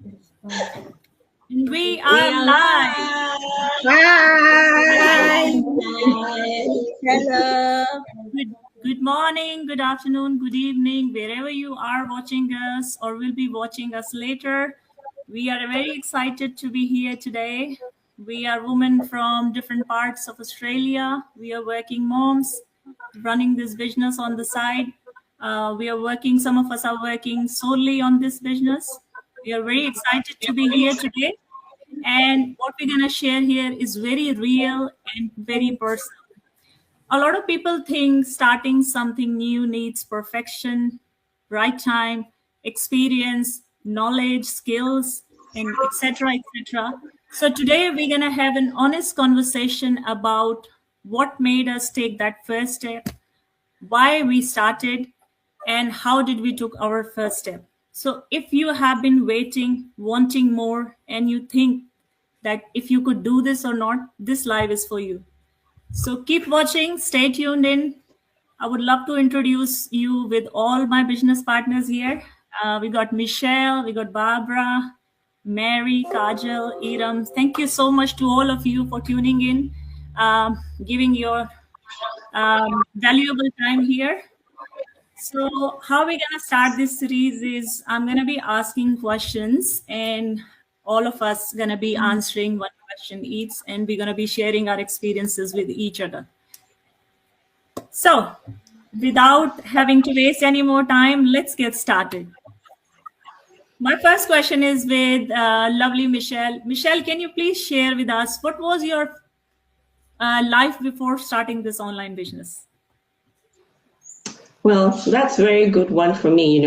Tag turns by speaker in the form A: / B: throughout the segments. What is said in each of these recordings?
A: We
B: We
A: are
B: are
A: live.
B: live.
C: Hi.
B: Hello.
A: Good morning, good afternoon, good evening, wherever you are watching us or will be watching us later. We are very excited to be here today. We are women from different parts of Australia. We are working moms running this business on the side. Some of us are working solely on this business. We are very excited to be here today. And what we're going to share here is very real and very personal. A lot of people think starting something new needs perfection, right time, experience, knowledge, skills, and etc. etc. So today we're going to have an honest conversation about what made us take that first step, why we started, and how did we took our first step. So if you have been waiting, wanting more, and you think that if you could do this or not, this live is for you. So keep watching, stay tuned in. I would love to introduce you with all my business partners here. We got Michelle, we got Barbara, Mary, Kajal, Iram. Thank you so much to all of you for tuning in, giving your valuable time here. So, how we're gonna start this series is I'm gonna be asking questions, and all of us gonna be answering one question each, and we're gonna be sharing our experiences with each other. So, without having to waste any more time, let's get started. My first question is with lovely Michelle. Michelle, can you please share with us what was your life before starting this online business?
B: Well, that's a very good one for me.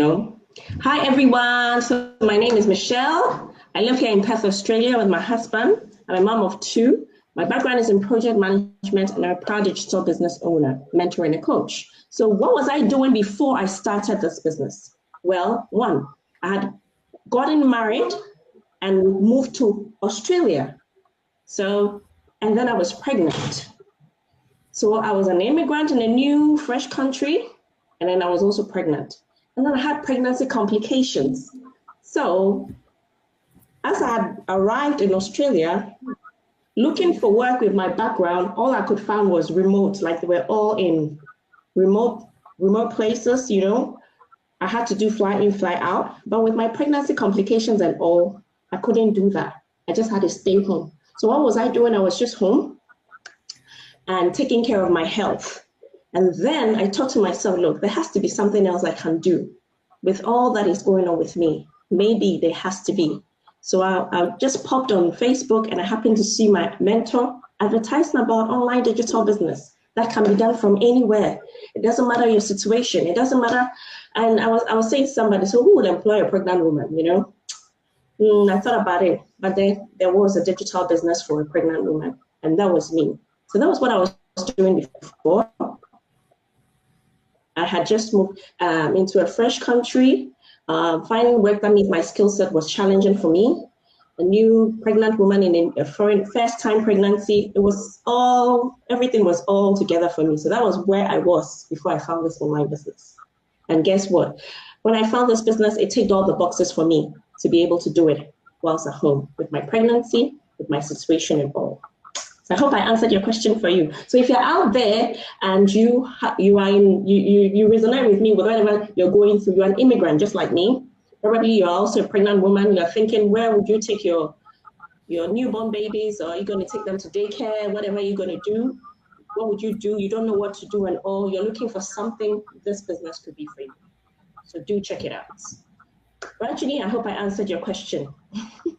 B: Hi, everyone. So, my name is Michelle. I live here in Perth, Australia with my husband. I'm a mom of two. My background is in project management, and I'm a proud digital business owner, mentor, and a coach. So, what was I doing before I started this business? Well, one, I had gotten married and moved to Australia. So, and then I was pregnant. So I was an immigrant in a new, fresh country, and then I was also pregnant. And then I had pregnancy complications. So as I had arrived in Australia, looking for work with my background, all I could find was remote, like they were all in remote places. I had to do fly in, fly out. But with my pregnancy complications and all, I couldn't do that. I just had to stay home. So what was I doing? I was just home and taking care of my health. And then I thought to myself, look, there has to be something else I can do with all that is going on with me. Maybe there has to be. So I just popped on Facebook and I happened to see my mentor advertising about online digital business that can be done from anywhere. It doesn't matter your situation. It doesn't matter. And I was saying to somebody, so who would employ a pregnant woman? I thought about it, but then there was a digital business for a pregnant woman, and that was me. So that was what I was doing before. I had just moved into a fresh country. Finding work that means my skill set was challenging for me. A new pregnant woman in a foreign first-time pregnancy. Everything was all together for me. So that was where I was before I found this online business. And guess what? When I found this business, it ticked all the boxes for me to be able to do it whilst at home with my pregnancy, with my situation and all. So I hope I answered your question for you. So if you're out there and you resonate with me with whatever you're going through, you're an immigrant just like me. Probably you're also a pregnant woman. You're thinking, where would you take your newborn babies? Or are you going to take them to daycare? Whatever you're going to do, what would you do? You don't know what to do and all. You're looking for something. This business could be for you. So do check it out. Rajini, I hope I answered your question.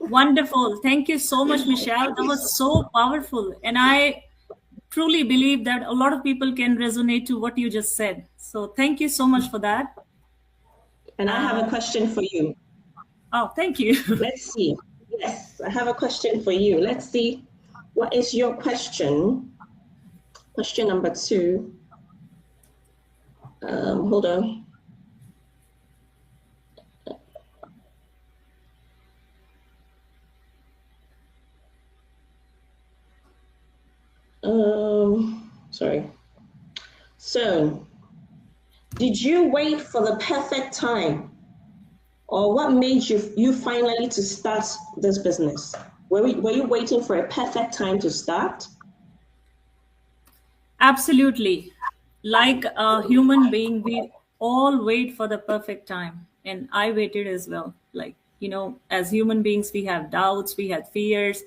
A: Wonderful. Thank you so much, Michelle. That was so powerful. And I truly believe that a lot of people can resonate to what you just said. So thank you so much for that.
B: And I have a question for you.
A: Oh, thank you.
B: Let's see. Yes, I have a question for you. Let's see. What is your question? Question number 2. Hold on. Sorry. So, did you wait for the perfect time or what made you finally to start this business? Were you waiting for a perfect time to start?
A: Absolutely. Like a human being, we all wait for the perfect time. And I waited as well. Like, as human beings, we have doubts, we have fears.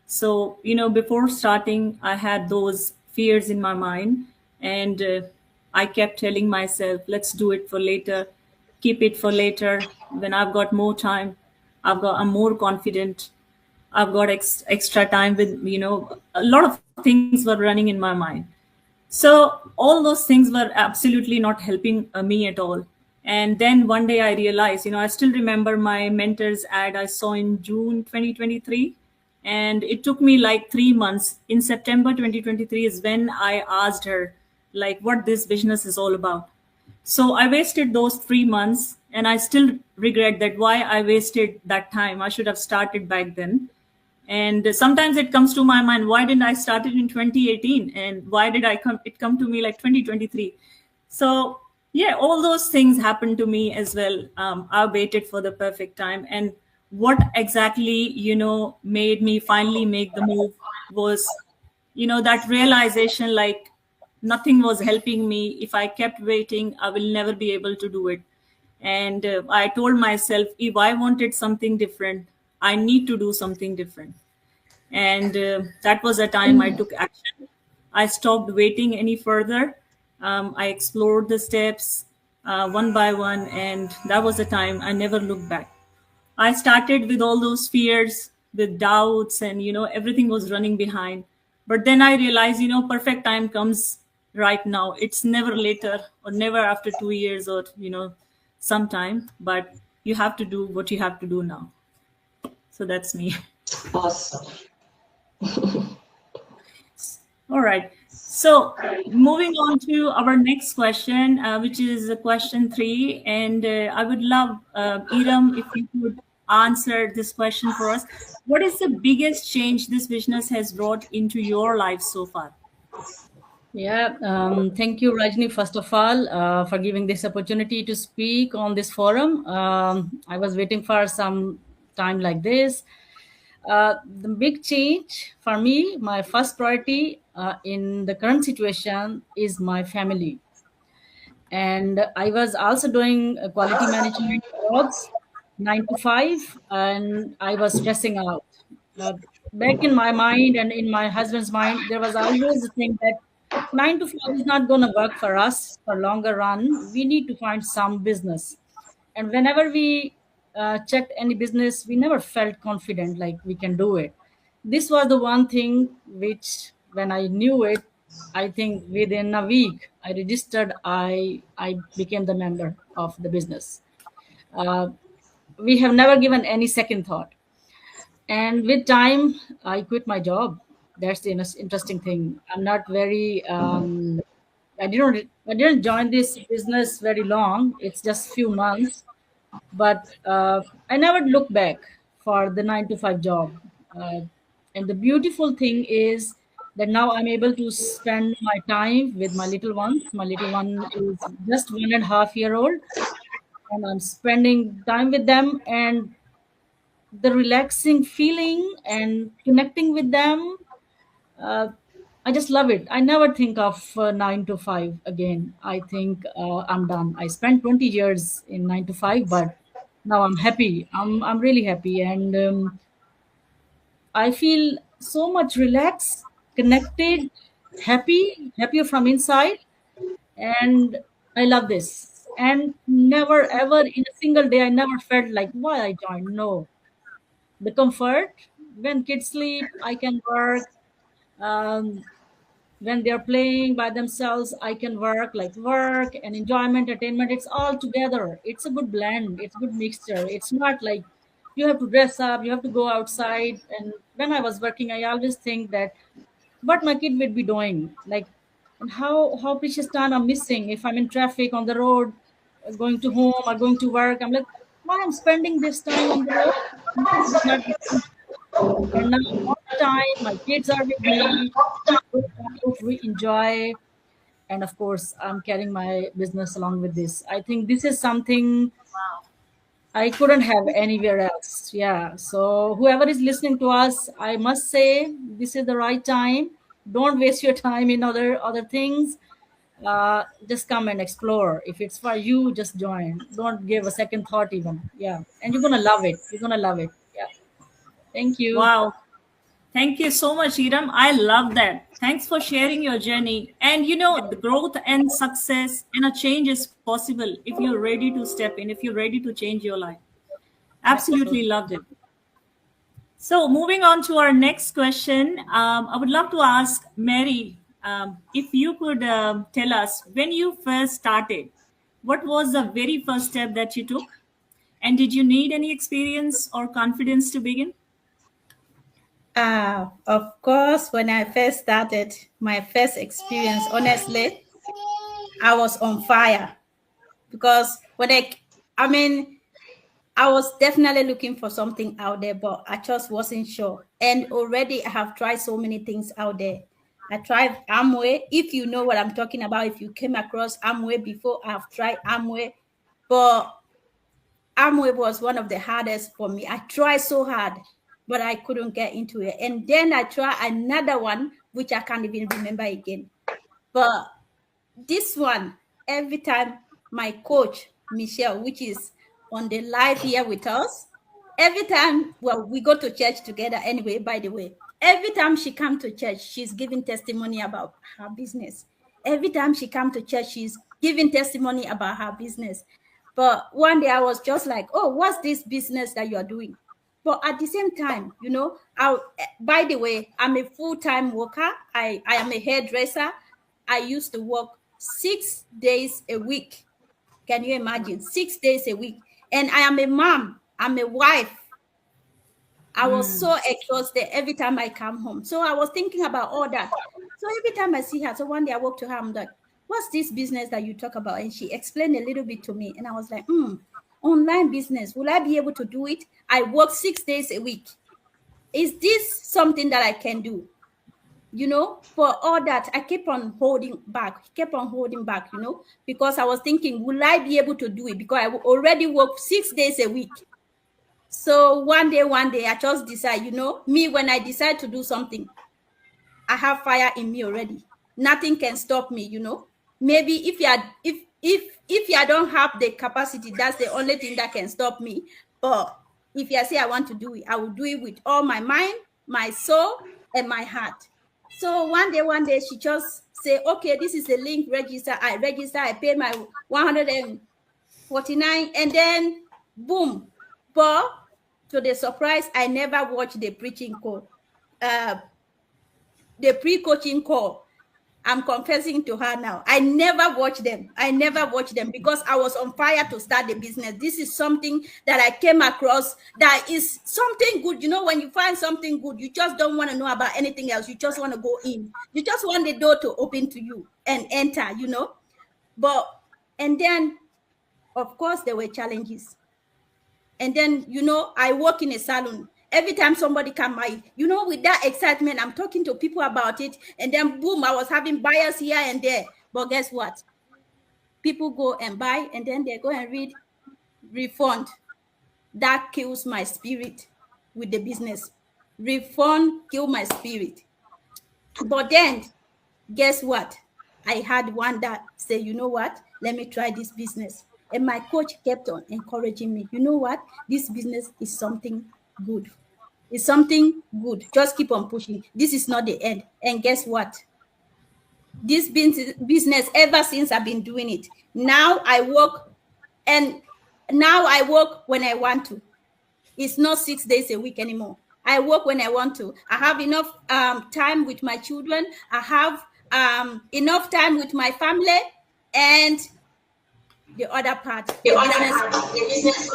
A: So, before starting, I had those fears in my mind. And I kept telling myself, let's do it for later, keep it for later. When I've got more time, I'm more confident. I've got extra time with, a lot of things were running in my mind. So all those things were absolutely not helping me at all. And then one day I realized, I still remember my mentor's ad I saw in June 2023. And it took me like 3 months. In September 2023 is when I asked her, like, what this business is all about. So I wasted those 3 months and I still regret that why I wasted that time. I should have started back then. And sometimes it comes to my mind, why didn't I start it in 2018, and why did it come to me like 2023? So yeah, all those things happened to me as well. I waited for the perfect time. And what exactly made me finally make the move was that realization, like, nothing was helping me. If I kept waiting, I will never be able to do it. And I told myself, if I wanted something different, I need to do something different. And that was the time I took action. I stopped waiting any further. I explored the steps one by one, and that was the time I never looked back. I started with all those fears, with doubts, and everything was running behind. But then I realized, perfect time comes right now. It's never later or never after 2 years or sometime. But you have to do what you have to do now. So that's me.
B: Awesome.
A: All right. So moving on to our next question, which is question 3. And I would love, Iram, if you could answer this question for us. What is the biggest change this business has brought into your life so far?
D: Yeah, thank you, Rajni, first of all, for giving this opportunity to speak on this forum. I was waiting for some time like this. The big change for me, my first priority in the current situation is my family. And I was also doing quality management jobs, 9 to 5, and I was stressing out. Uh, Back in my mind and in my husband's mind, there was always the thing that 9 to 5 is not going to work for us for longer run. We need to find some business. And whenever we checked any business, we never felt confident like we can do it. This was the one thing which, when I knew it, I think within a week I registered. I became the member of the business. Uh, we have never given any second thought. And with time, I quit my job. That's the interesting thing. I'm not very. I didn't join this business very long. It's just few months, but I never look back for the 9 to 5 job. And the beautiful thing is that now I'm able to spend my time with my little ones. My little one is just 1.5 year old, and I'm spending time with them. And the relaxing feeling and connecting with them, uh, I just love it. I never think of 9 to 5 again. I think I'm done. I spent 20 years in 9 to 5, but now I'm happy. I'm really happy, and I feel so much relaxed, connected, happier from inside, and I love this. And never ever in a single day I never felt like why I joined. No, the comfort, when kids sleep I can work. um, when they're playing by themselves I can work, like work and enjoyment, entertainment, it's all together. It's a good blend, it's a good mixture. It's not like you have to dress up, you have to go outside. And when I was working I always think that what my kid would be doing, like, and how precious time I'm missing if I'm in traffic on the road, going to home or going to work. I'm like, why I'm spending this time on the road? It's not. And now all the time my kids are with me, we go out, we enjoy. And of course I'm carrying my business along with this. I think this is something I couldn't have anywhere else. Yeah. So whoever is listening to us, I must say this is the right time. Don't waste your time in other things. Just come and explore. If it's for you, just join. Don't give a second thought even. Yeah. And you're gonna love it. You're gonna love it. Yeah. Thank you.
A: Wow. Thank you so much, Hiram. I love that. Thanks for sharing your journey. And you know, the growth and success and a change is possible if you're ready to step in, if you're ready to change your life. Absolutely loved it. So, moving on to our next question, I would love to ask Mary if you could tell us when you first started, what was the very first step that you took? And did you need any experience or confidence to begin?
C: Of course, when I first started, my first experience, honestly, I was on fire because I mean, I was definitely looking for something out there, but I just wasn't sure. And already I have tried so many things out there. I tried Amway. If you know what I'm talking about, if you came across Amway before, I've tried Amway, but Amway was one of the hardest for me. I tried so hard, but I couldn't get into it. And then I tried another one, which I can't even remember again. But this one, every time my coach, Michelle, which is on the live here with us, every time, well, we go to church together anyway, by the way, every time she comes to church, she's giving testimony about her business. Every time she comes to church, she's giving testimony about her business. But one day I was just like, oh, what's this business that you're doing? But at the same time, you know, by the way, I'm a full-time worker. I am a hairdresser. I used to work 6 days a week. Can you imagine? 6 days a week. And I am a mom. I'm a wife. I was so exhausted every time I come home. So I was thinking about all that. So every time I see her, so one day I walked to her, I'm like, what's this business that you talk about? And she explained a little bit to me. And I was like, online business. Will I be able to do it? I work 6 days a week. Is this something that I can do? You know, for all that, I kept on holding back, you know, because I was thinking, will I be able to do it? Because I already work 6 days a week. So one day, I just decide, you know, me, when I decide to do something, I have fire in me already. Nothing can stop me, you know. Maybe if you don't have the capacity, that's the only thing that can stop me. But if you say I want to do it, I will do it with all my mind, my soul, and my heart. So one day, she just say, okay, this is the link, register. I register, I pay my 149, and then boom. But to the surprise, I never watched the preaching call, the pre-coaching call. I'm confessing to her now. I never watched them. Because I was on fire to start the business. This is something that I came across that is something good. You know, when you find something good, you just don't want to know about anything else. You just want to go in. You just want the door to open to you and enter, you know. And then, of course, there were challenges. And then, you know, I work in a salon. Every time somebody come by, you know, with that excitement, I'm talking to people about it. And then, boom, I was having buyers here and there. But guess what? People go and buy, and then they go and read refund. That kills my spirit with the business. Refund kill my spirit. But then, guess what? I had one that said, you know what? Let me try this business. And my coach kept on encouraging me. You know what? This business is something good. It's something good. Just keep on pushing. This is not the end. And guess what? This business, ever since I've been doing it, now I work when I want to. It's not 6 days a week anymore. I work when I want to. I have enough time with my children. I have enough time with my family, and the other part, the business.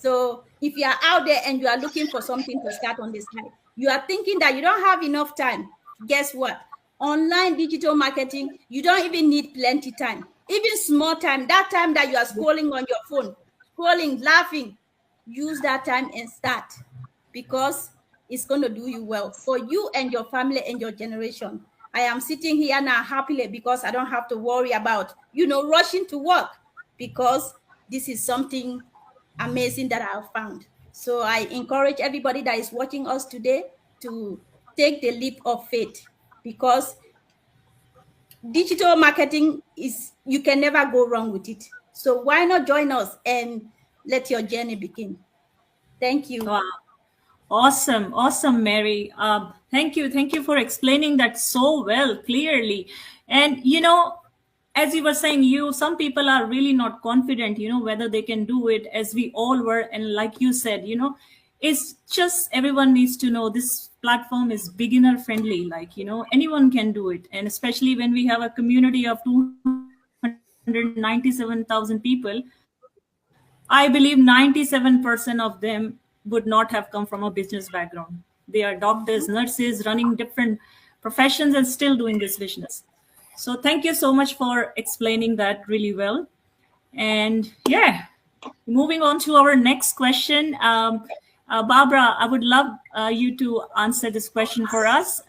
C: So if you are out there and you are looking for something to start on this side, you are thinking that you don't have enough time. Guess what? Online digital marketing, you don't even need plenty time. Even small time, that time that you are scrolling on your phone, scrolling, laughing, use that time and start, because it's going to do you well for you and your family and your generation. I am sitting here now happily because I don't have to worry about, you know, rushing to work, because this is something amazing that I've found. So I encourage everybody that is watching us today to take the leap of faith, because digital marketing is, you can never go wrong with it. So why not join us and let your journey begin? Thank you.
A: Wow. Awesome, awesome, Mary. Thank you for explaining that so well, clearly. And as you were saying, some people are really not confident, whether they can do it, as we all were. And like you said, it's just everyone needs to know this platform is beginner friendly. Like anyone can do it, and especially when we have a community of 297,000 people, I believe 97% of them would not have come from a business background. They are doctors, nurses, running different professions and still doing this business. So thank you so much for explaining that really well. And yeah, moving on to our next question. Barbara, I would love you to answer this question for us.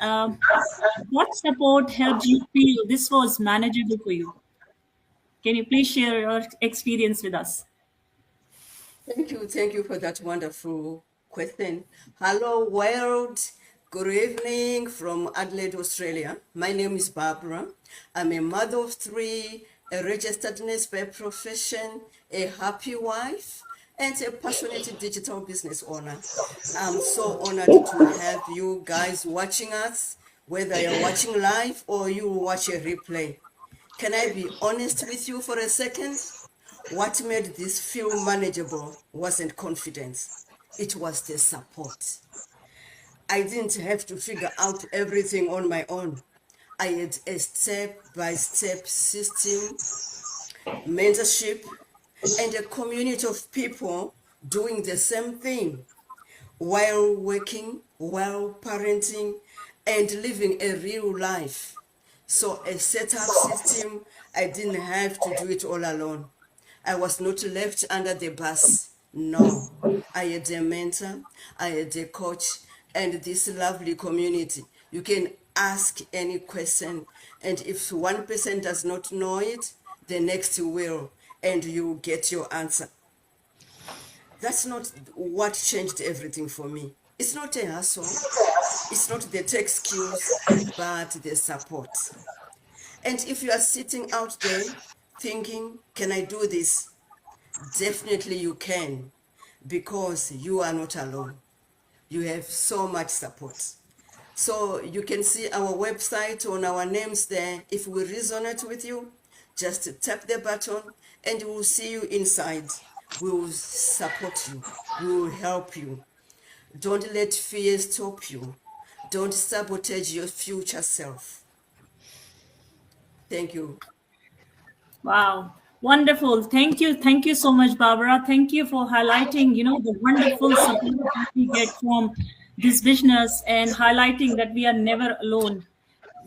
A: What support helped you feel this was manageable for you? Can you please share your experience with us?
E: Thank you for that wonderful question. Hello, world. Good evening from Adelaide, Australia. My name is Barbara. I'm a mother of three, a registered nurse by profession, a happy wife, and a passionate digital business owner. I'm so honored to have you guys watching us, whether you're watching live or you watch a replay. Can I be honest with you for a second? What made this feel manageable wasn't confidence. It was the support. I didn't have to figure out everything on my own. I had a step-by-step system, mentorship, and a community of people doing the same thing while working, while parenting, and living a real life. So a setup system, I didn't have to do it all alone. I was not left under the bus. No, I had a mentor, I had a coach, and this lovely community. You can ask any question, and if one person does not know it, the next will, and you get your answer. That's not what changed everything for me. It's not a hustle, it's not the tech skills, but the support. And if you are sitting out there thinking, can I do this? Definitely you can, because you are not alone. You have so much support. So you can see our website on our names there. If we resonate with you, just tap the button and we'll see you inside. We will support you. We will help you. Don't let fear stop you. Don't sabotage your future self. Thank you.
A: Wow. Wonderful. Thank you. Thank you so much, Barbara. Thank you for highlighting, the wonderful support that we get from this business and highlighting that we are never alone.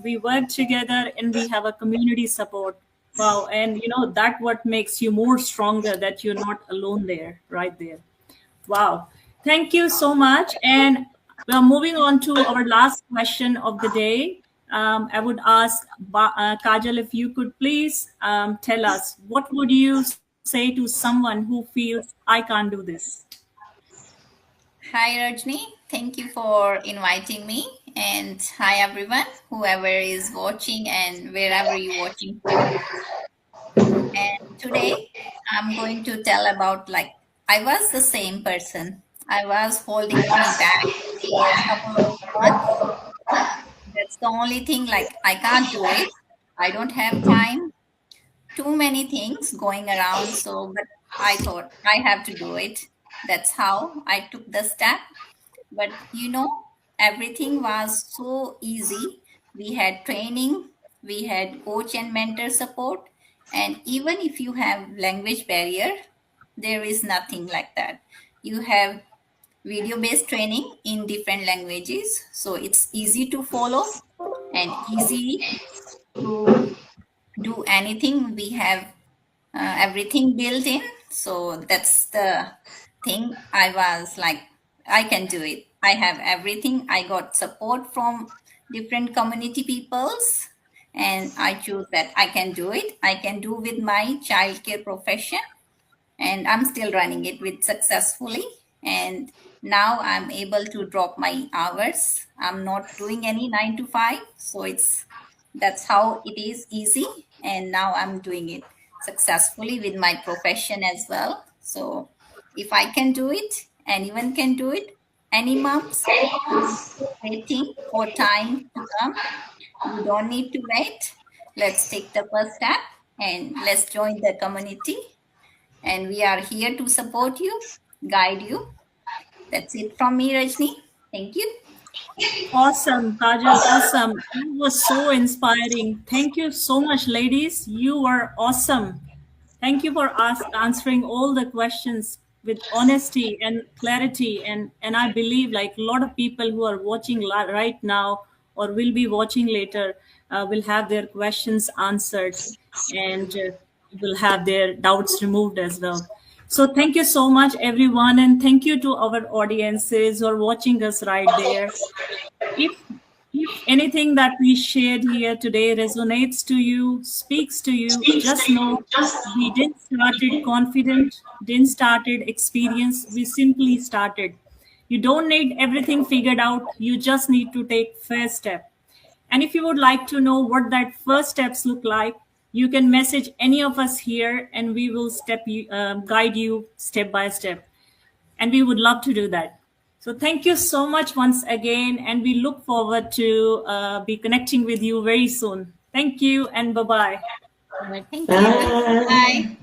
A: We work together and we have a community support. Wow. And, that what makes you more stronger, that you're not alone there, right there. Wow. Thank you so much. And we're moving on to our last question of the day. I would ask Kajal, if you could please tell us, what would you say to someone who feels, I can't do this?
F: Hi, Rajni. Thank you for inviting me. And hi, everyone, whoever is watching and wherever you're watching from. And today I'm going to tell about, I was the same person. I was holding me back for a couple of months. That's the only thing, I can't do it. I don't have time. Too many things going around. But I thought I have to do it. That's how I took the step. But everything was so easy. We had training, we had coach and mentor support. And even if you have language barrier, there is nothing like that. You have video-based training in different languages. So it's easy to follow and easy to do anything. We have everything built in. So that's the thing. I was like, I can do it. I have everything. I got support from different community peoples, and I choose that I can do it. I can do with my childcare profession, and I'm still running it with successfully. And now I'm able to drop my hours. I'm not doing any 9 to 5, so that's how it is easy. And now I'm doing it successfully with my profession as well. So if I can do it, anyone can do it. Any moms waiting for time to come, you don't need to wait. Let's take the first step and let's join the community. And we are here to support you, guide you. That's it from me, Rajni. Thank you.
A: Awesome, Kajal. Awesome. It was so inspiring. Thank you so much, ladies. You were awesome. Thank you for answering all the questions with honesty and clarity. And I believe like a lot of people who are watching right now or will be watching later will have their questions answered and will have their doubts removed as well. So thank you so much, everyone. And thank you to our audiences who are watching us right there. If anything that we shared here today resonates to you, speaks to you, just know we didn't started confident, didn't started experience, we simply started. You don't need everything figured out, you just need to take first step. And if you would like to know what that first steps look like, you can message any of us here and we will guide you step by step. And we would love to do that. So thank you so much once again, and we look forward to be connecting with you very soon. Thank you and bye-bye.
F: Thank you. Bye.